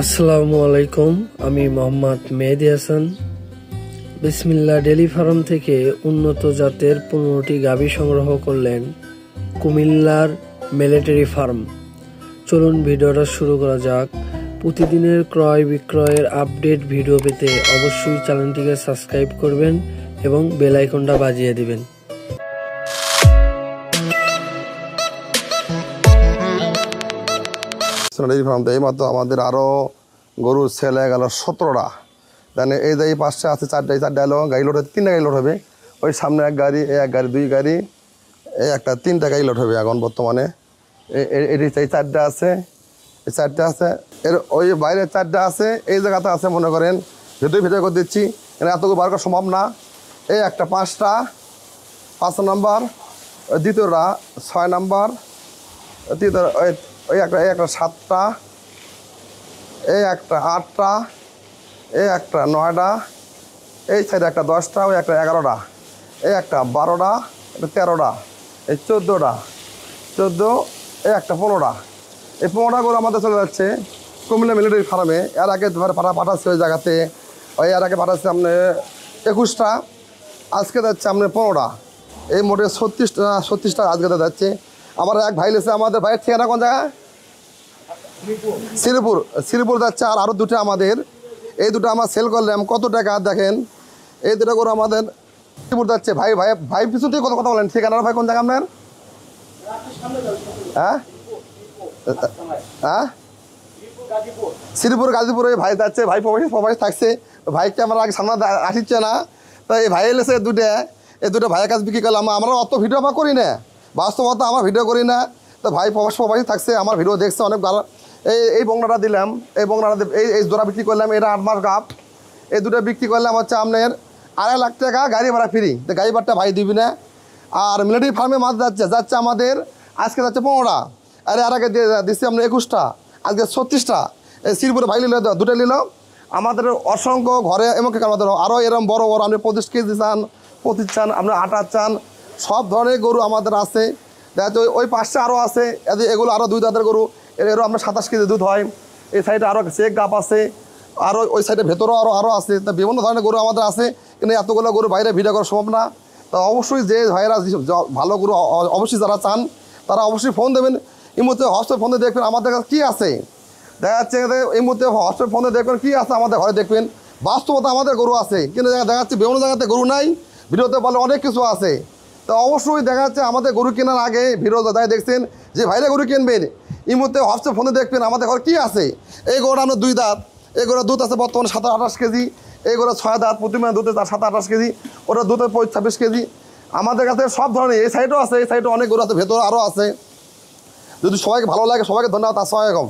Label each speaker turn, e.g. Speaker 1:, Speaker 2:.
Speaker 1: আসসালামু আলাইকুম, আমি মোহাম্মদ মেহেদি হাসান। বিসমিল্লাহ ডেইরি ফার্ম থেকে উন্নত জাতের 15টি গাভী সংগ্রহ করলেন কুমিল্লার মিলিটারি ফার্ম। চলুন ভিডিওটা শুরু করা যাক। প্রতিদিনের ক্রয় বিক্রয়ের আপডেট ভিডিও পেতে অবশ্যই চ্যানেলটিকে সাবস্ক্রাইব করবেন এবং বেল আইকনটা বাজিয়ে দিবেন।
Speaker 2: ডেইরি ফার্ম এইমাত্র আমাদের আরও গরুর সেল হয়ে গেল 17টা। দেন এই যে এই পাশে আছে 4টা এলো গাড়ি লোড, 3টা গাড়ি লোড হবে। ওই সামনে এক গাড়ি, এক গাড়ি, 2 গাড়ি, এই একটা 3টা গাড়ি লোড হবে এখন বর্তমানে। এটি 4টা আছে, এই 4টা আছে, এর ওই বাইরে 4টা আছে, এই জায়গাতে আছে মনে করেন ভিডিও করে দিচ্ছি, এখানে এতগুলো বার করা সম্ভব না। এই একটা 5টা, 5 নাম্বার, দ্বিতীয়টা 6 নাম্বার, তৃতীয় ওই একটা 7টা, এই একটা 8টা, এই একটা 9টা, এই সাইডে একটা 10টা, ওই একটা 11টা, এই একটা 12টা, একটা 13টা, এই 14টা, এই একটা 15টা। এই 15টা করে আমাদের চলে যাচ্ছে কুমিল্লা মিলিটারি ফার্মে। এর আগে পাঠাচ্ছে ওই জায়গাতে, ওই এর আগে পাঠাচ্ছে আপনি 21টা, আজকে যাচ্ছে আপনার 15টা। এই মোটে 36টা আজকে যাচ্ছে। আমার এক ভাই লেছে, আমাদের ভাইয়ের ঠিকানা কোন জায়গায়? শ্রীপুর যাচ্ছে। আর আরও 2টা আমাদের, এই 2টা আমার সেল করলাম। কত টাকা দেখেন, এই 2টা করে আমাদের শ্রীপুর যাচ্ছে। ভাই পিছু থেকে কথা বলেন, ঠিকানার ভাই কোন জায়গা আপনার? হ্যাঁ হ্যাঁ শ্রীপুর গাজীপুরে ভাই যাচ্ছে। ভাই প্রবাসী থাকছে, ভাইকে আমার আগে সামনে আসিচ্ছে না। তো এই ভাই এলেছে 2টা, এই 2টা ভাইয়ের কাছে বিক্রি করলাম। আমরা অত ভিডিও আমার করি না, বাস্তবতা আমার ভিডিও করি না। তো ভাই প্রবাসী থাকছে, আমার ভিডিও দেখছে অনেক ভালো। এই বংলাটা দিলাম, এই বংলাটা এই জোড়া বিক্রি করলাম। এটা 8 মাস গাপ। এই 2টা বিক্রি করলাম হচ্ছে আপনার 2.5 লাখ টাকা, গাড়ি ভাড়া ফ্রি। তো গাড়ি ভাড়াটা ভাই দিবি না। আর মিলিটারি ফার্মে মাছ যাচ্ছে আমাদের আজকে যাচ্ছে 15টা, আর এর আগে দিচ্ছি আপনার 21টা, আজকে 36টা। এই শ্রীপুরে ভাই নিল 2টা নিল। আমাদের অসংখ্য ঘরে এমনকি আমাদের আরও এরকম বড় বড় আপনি 25 কেজি চান, 25 চান, আপনার 28 চান, সব ধরনের গরু আমাদের আছে। দেখা যাচ্ছে ওই পাশে আরও আছে, এগুলো আরও 2 দাঁতের গরু, এরও আপনার 27 কেজি দুধ হয়। এই সাইডে আরও চেক গাপ আছে, আরও ওই সাইডে ভেতরেও আরও আছে। তা বিভিন্ন ধরনের গরু আমাদের আছে, কিন্তু এতগুলো গরু বাইরে ভিডিও করা সম্ভব না। তা অবশ্যই যে ভাইয়েরা ভালো গরু অবশ্যই যারা চান তারা অবশ্যই ফোন দেবেন। এই মুহূর্তে হোয়াটসঅ্যাপ ফোনে দেখবেন আমাদের কাছে কী আছে। দেখা যাচ্ছে এই মুহূর্তে হোয়াটসঅ্যাপ ফোনে দেখবেন কী আছে আমাদের ঘরে, দেখবেন বাস্তবতা আমাদের গরু আছে, কিন্তু দেখা যাচ্ছে বিভিন্ন জায়গাতে গরু নাই, ভিডিওতে বলে অনেক কিছু আছে। তো অবশ্যই দেখা যাচ্ছে আমাদের গরু কেনার আগে ভিডিও যাই দেখছেন যে ভাইরা গরু কিনবেন, এই মুহূর্তে হোয়াটসঅ্যাপ ফোনে দেখবেন আমাদের ঘরে কী আছে। এই গরুটা আপনার 2 দাঁত, এই গরুর দুধ আছে বর্তমানে 27-28 কেজি। এই গরুর 6 দাঁত, প্রতিমা দুধ 27-28 কেজি, ওটা দুধে 26 কেজি। আমাদের কাছে সব ধরনের, এই সাইডও আছে, এই সাইডও অনেক গরু আছে, ভেতরে আরও আছে। যদি সবাইকে ভালো লাগে, সবাইকে ধন্যবাদ। আসসালামু আলাইকুম।